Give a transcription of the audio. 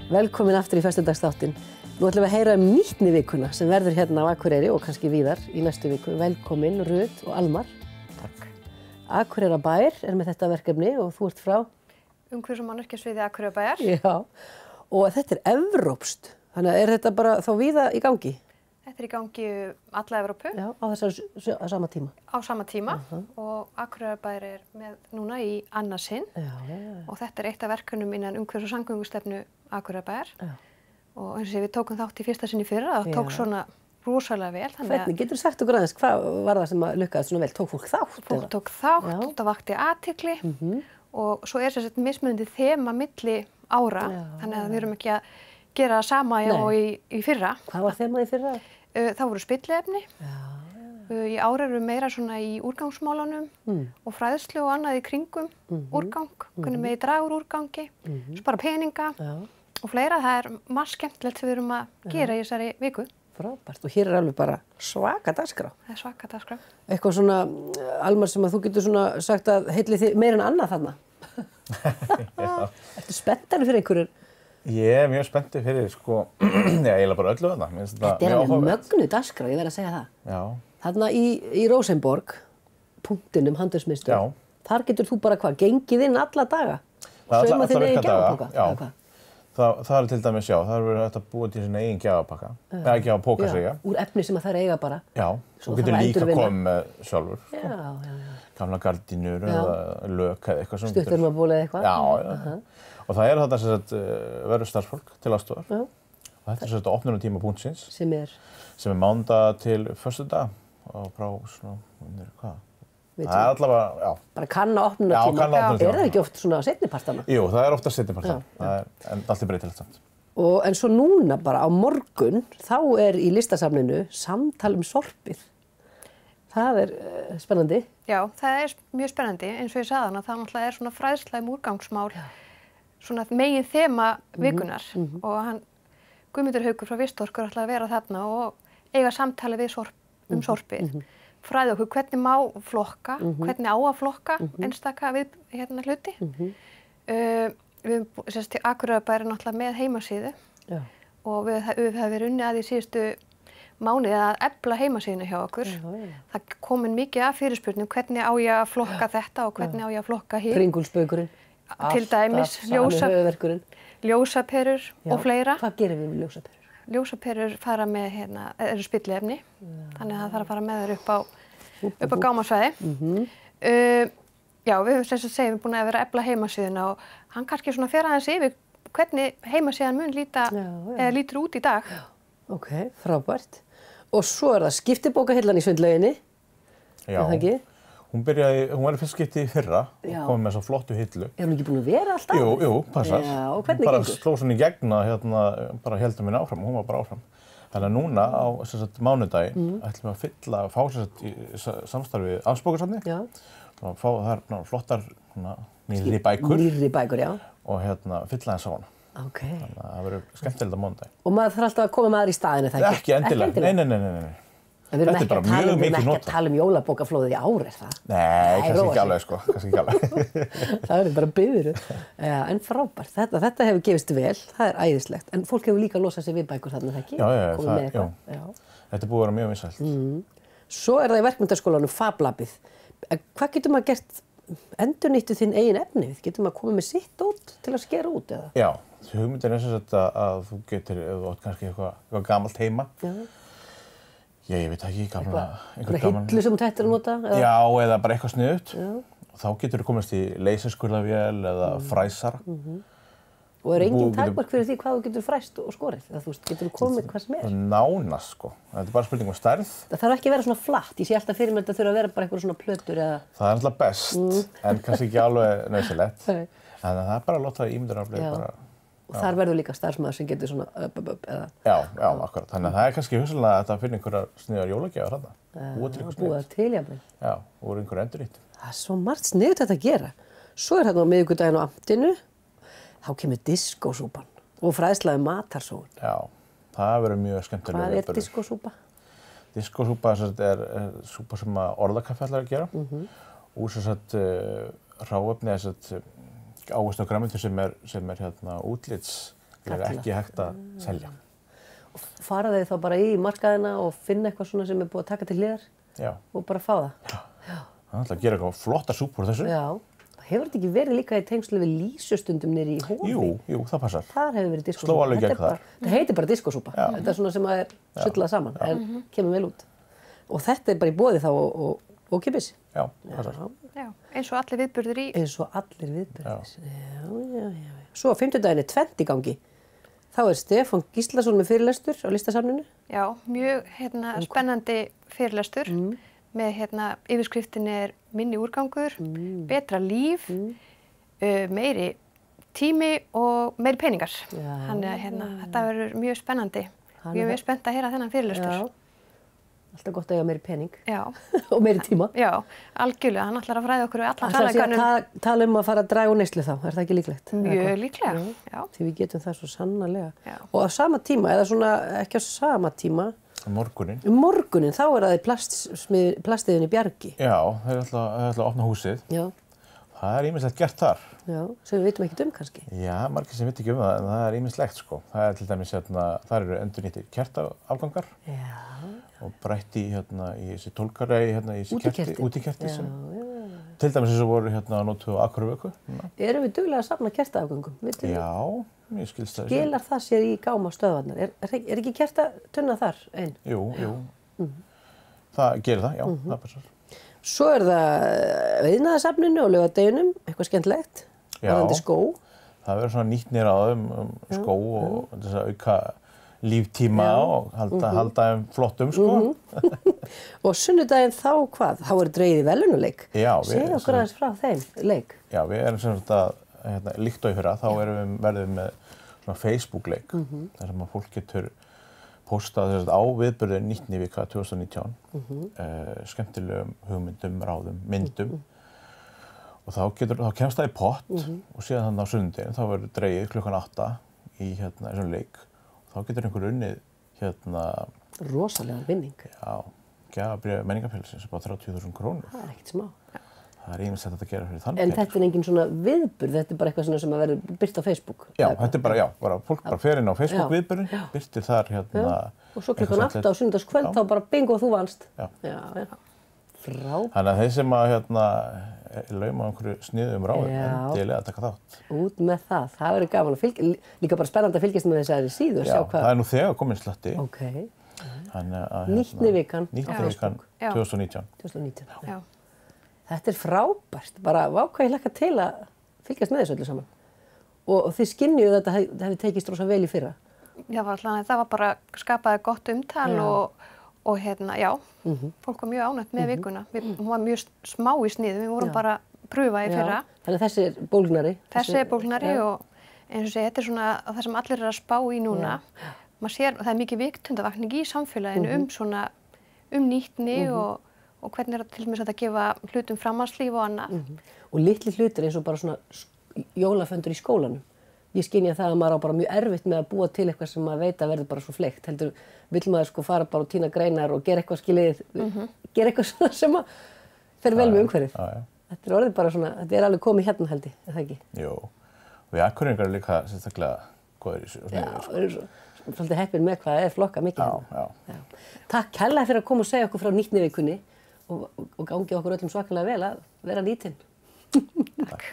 Velkomin aftur í föstudagsþáttinn. Nú ætlum við að heyra nýtni vikuna sem verður hérna á Akureyri og kannski víðar í næstu viku. Velkomin Rut og Almar. Takk. Akureyrarbær með þetta verkefni og þú ert frá? Umhverfis- og mannvirkjasviði Akureyrarbæjar. Já. Og þetta evrópskt. Þannig að þetta bara þá víða í gangi? Þetta í gangi alla Evrópu. Já, á sama tíma. Á sama tíma og Akureyrarbær með núna í annað sinn. Já. Og þetta eitt af verkefnum innan umhverfis- og samgöngustefnu Akureyrarbæjar. Og eins og við tókum þátt í fyrsta sinn í fyrra, það tók svona rosalega vel. Hvernig, getur þú sagt okkur aðeins, hvað var það sem lukkaðist svona vel? Tók fólk þátt? Fólk tók þátt, það vakti athygli og svo sem sagt mismunandi þema milli ára. Þannig að við erum ekki að gera það sama og í fyrra. Hvað var þemað í fyrra? Það voru spilliefni. Í ár eru meira svona í úrgangsmálunum og fræðslu og annað í kringum úrgang, hvernig megi draga úr úrgangi, spara peninga og fleira. Það er margt skemmtilegt sem við erum að gera í þessari viku. Frábært. Og hér er alveg bara svaka dagskrá. Það er svaka dagskrá. Eitthvað svona, Almar, sem að þú getur svona sagt að heilli þig meira en annað þarna? Ertu spenntur fyrir einhverjum? Ég er mjög spenntur fyrir, sko, eiginlega bara öllu þarna. Þetta er alveg mögnuð dagskrá, ég verð að segja það. Já. Þarna í Rósenborg, punktinum, handverksmiðstöð. Já. Þar getur þú bara hvað, gengið inn alla daga? Alla eigin virka daga, já. Það er til dæmis, já, það er verið að búa til sína eigin gjafapakka. Eða gjafapóka, segja. Úr efni sem að þær eiga bara. Já, þú getur líka komið með sjálfur. Já. Gamla gardínur eða lök eða eitthvað sem. Stuttermaból eða eitthvað. Já. Og það er þetta sem verður starfsfólk til aðstofar. Og þetta er þetta opnunartíma punktsins. Sem er mánudag til föstudag og frá svona, hvað? Það er allavega, já. Bara kanna opnunartíma. Já, kanna opnunartíma. Er það ekki oft svona seinnipartana? Jú, það er ofta seinnipartana. En allt er breytilegt samt. En svo núna bara á morgun, þá er í listasafninu samtal sorpið. Það er spennandi. Já, það er mjög spennandi. Eins og ég sagði hana, það náttúrulega er svona fræðsla úrgangsmál, svona megin þema vikunar. Og Guðmundur Haukur frá Vistorku ætlaði að vera þarna og eiga samtali við sorpið. Fræði okkur hvernig má flokka, hvernig á að flokka einstaka hluti. Akureyrarbær er náttúrulega með heimasíðu og við hefum verið unnið að í síðustu mánuði að efla heimasíðuna hjá okkur. Það komin mikið af fyrirspurnum hvernig á ég að flokka þetta og hvernig á ég að flokka hitt. Kringulspaukurinn. Til dæmis ljósaperur og fleira. Hvað gerum við með ljósaperur? Ljósaperur fara með, eru spilliefni, þannig að það þarf að fara með þær upp á gámasvæði. Já, við höfum sem sagt við búin að vera að efla heimasíðuna og hann kannski svona fer aðeins yfir hvernig heimasíðan mun lítur út í dag. Ok, frábært. Og svo er það skiptibókahillan í Sundlauginni. Já, hún var í fyrst skipti í fyrra og kom með svo flottu hillu. Er hún ekki búin að vera alltaf? Jú, passar. Já, og hvernig bara sló svona í gegn að bara héldum minna áfram og hún var bara áfram. Þannig að núna á mánudaginn ætlum við að fá í samstarfi Amtsbókasafnið. Já. Og fá þar flottar nýrri bækur. Nýrri bækur, já. Og fylla þess á hana. Ok. Þannig að það verður skemmtilegt á mánudaginn. Og maður þarf alltaf að koma með þar í staðinu, það ekki? Ekki endilega. Nei. Þetta er bara mjög mikið nota. Við erum ekki að tala jólabókaflóðið í ár, er það? Nei, kannski ekki alveg, sko. Kannski ekki alveg. Það er bara biður. En frábært. Þetta hefur gefist vel, það er æðislegt. En fólk hefur líka losað sér við bækur þarna, það ekki? Já. Þetta er búið að vera mjög vinsælt. Svo er það í verkmyndaskólanum FabLabið. Hvað getur maður gert, endurnýttu þinn eigin efni? Getur maður komið með sitt út til að skera út, eða? Já, hugmyndin er sem sagt að þú getur, ef þú átt kannski eitthvað gamalt heima. Ég veit ekki, einhver hillu sem þú tættir að nota? Já, eða bara eitthvað sniðugt. Þá getur þú komist í leyserskurðarvél eða fræsara. Og eru engin takmörk fyrir því hvað þú getur fræst og skorið? Þú veist, getur þú komið hvað sem er? Nánast, sko. Þetta er bara spurning stærð. Það þarf ekki að vera svona flatt. Ég sé alltaf fyrir mér að þetta þurfa að vera bara eitthvað svona plötur eða... Það er alltaf best, en kannski ekki alveg nauðsynlegt. En það er bara að láta ímyndunaraflið bara... Og þar verður líka starfsmaður sem getur svona eða... Já, akkurat. Þannig að það er kannski hugsanlega að þetta finna einhverjar sniðar jólagjafar þarna. Búa til eitthvað sniðugt. Búa til, jafnvel. Já, og voru einhverju endurnýtt. Það er svo margt sniðugt þetta að gera. Svo er þarna á miðvikudaginn á Amtinu, þá kemur diskósúpan og fræðsla matarsóun. Já, það verður mjög skemmtilega. Hvað er diskósúpa? Diskósúpa er súpa sem að Orðakaffi ætlar að gera úr hráefni ávexti og grænmeti sem er útlitslega ekki hægt að selja. Og fara þeir þá bara í markaðina og finna eitthvað svona sem er búið að taka til hliðar? Já. Og bara fá það? Já. Það ætla að gera eitthvað flotta súpur úr þessu. Já. Hefur þetta ekki verið líka í tengslu við Lísustundum niðri í Hofi? Jú, það passar. Þar hefur verið diskósúpa. Sló alveg gegn þar. Það heitir bara diskósúpa. Þetta er svona sem að sullað saman, en kemur vel út. Og þetta er bara í boði þá og kipis. Já, passar. Já, eins og allir viðburðir í. Eins og allir viðburðir. Já. Svo á 50-daginn er tvennt í gangi. Þá er Stefán Gíslason með fyrirlestur á Listasafninu. Já, mjög spennandi fyrirlestur. Með yfirskriftinni er minni úrgangur, betra líf, meiri tími og meiri peningar. Þannig að þetta verður mjög spennandi. Ég er mjög spennt að heyra þennan fyrirlestur. Já, alltaf gott að eiga meiri pening. Já. Og meiri tíma. Já, algjörlega. Hann ætlar að fræða okkur við allan sannleikanum. Það tala að fara að draga úr neyslu þá, er það ekki líklegt? Mjög líklega, já. Því við getum það svo sannarlega. Og á sama tíma, eða svona ekki á sama tíma, morguninn, þá er það plastiðin í Bjargi. Já, þeir ætla að opna húsið. Já. Það er ýmislegt gert þar. Já, sem við vitum ekkert kannski. Já, margir sem veit ekki það, en það er ýmislegt sko. Það er til dæmis þar eru endurnýttir kertaafgangar. Já. Og brætt í þessi tólkara í þessi útikerti sem til dæmis eins og voru notuð á Akurvöku. Erum við duglega að safna kertaafgangum? Já, mér skilst það. Skilar það sér í gámastöðvarnar? Er ekki kertatunna þar einn? Jú. Það gerir það, já, það passar. Svo er það Iðnaðarsafninu og Laugadeginum, eitthvað skemmtilegt. Já, það verður svona nýtt niður á skó og þess að auka líftíma og halda flottum sko. Og sunnudaginn þá hvað? Þá er dregið í verðlaunuleik. Já. Segðu okkur aðeins frá þeim leik. Já, við erum sem sagt að líkt og í fyrra, þá verðum við með svona Facebook-leik. Þar sem að fólk getur postað á viðburði Nýtnivika 2019, skemmtilegum hugmyndum, ráðum, myndum. Og þá kemst það í pott og síðan þannig á sunnudaginn, þá verður dregið klukkan 8 í þessum leik. Þá getur einhver unnið rosalega vinning. Já, gjafabréf menningarfélagsins upp á 30.000 krónur. Það er ekkert smá. Það er ýmislegt að gera fyrir þann En þetta er engin svona viðburð, þetta er bara eitthvað sem að verður birt á Facebook? Já, þetta er bara, fólk bara fer inn á Facebook viðburðin, birtir þar og svo klukkan 8 á sunnudagskvöld þá bara bingo þú vannst. Já. Frábært. Þannig að þeir sem að lauma einhverju sniðum ráðum, endilega að taka þátt. Út með það verður gaman að fylgja, líka bara spennandi að fylgjast með þessari síðu. Já, það er nú þegar komin slatti. Ok. Nýtnivikan 2019. Já. Þetta er frábært, bara hvað ég hlakka til að fylgjast með þessu öllu saman. Og þið skynjuðu þetta hefði tekist rosa vel í fyrra. Já, það var bara skapaði gott umtal og fólk var mjög ánægt með vikuna. Hún var mjög smá í sniðum, við vorum bara að pröfa í fyrra. Þannig að þessi er bólgnari. Þessi er bólgnari og eins og segja, þetta er svona það sem allir er að spá í núna. Maður sér, það er mikið viktundavakning í samfélaginu um nýtni og hvernig er til dæmis að gefa hlutum framhaldslíf og annað. Og litli hlutir eins og bara svona jólaföndur í skólanum. Ég skynja það að maður á bara mjög erfitt með að búa til eitthvað sem maður veit að verður bara svo fleygt. Heldur vill maður sko fara bara og tína greinar og gera eitthvað gera eitthvað svona sem að fer vel með umhverfið. Þetta er orðið bara svona, þetta er alveg komið hérna held ég, er það ekki? Jú, og við Akureyringar eru líka sérstaklega góðir í þessu. Já, svolítið heppin með hvað er flokka mikið hérna. Já. Takk kærlega fyrir að koma og segja okkur frá Nýtnivikunni og gangi okkur öllum svakalega vel að vera nýtin. Takk.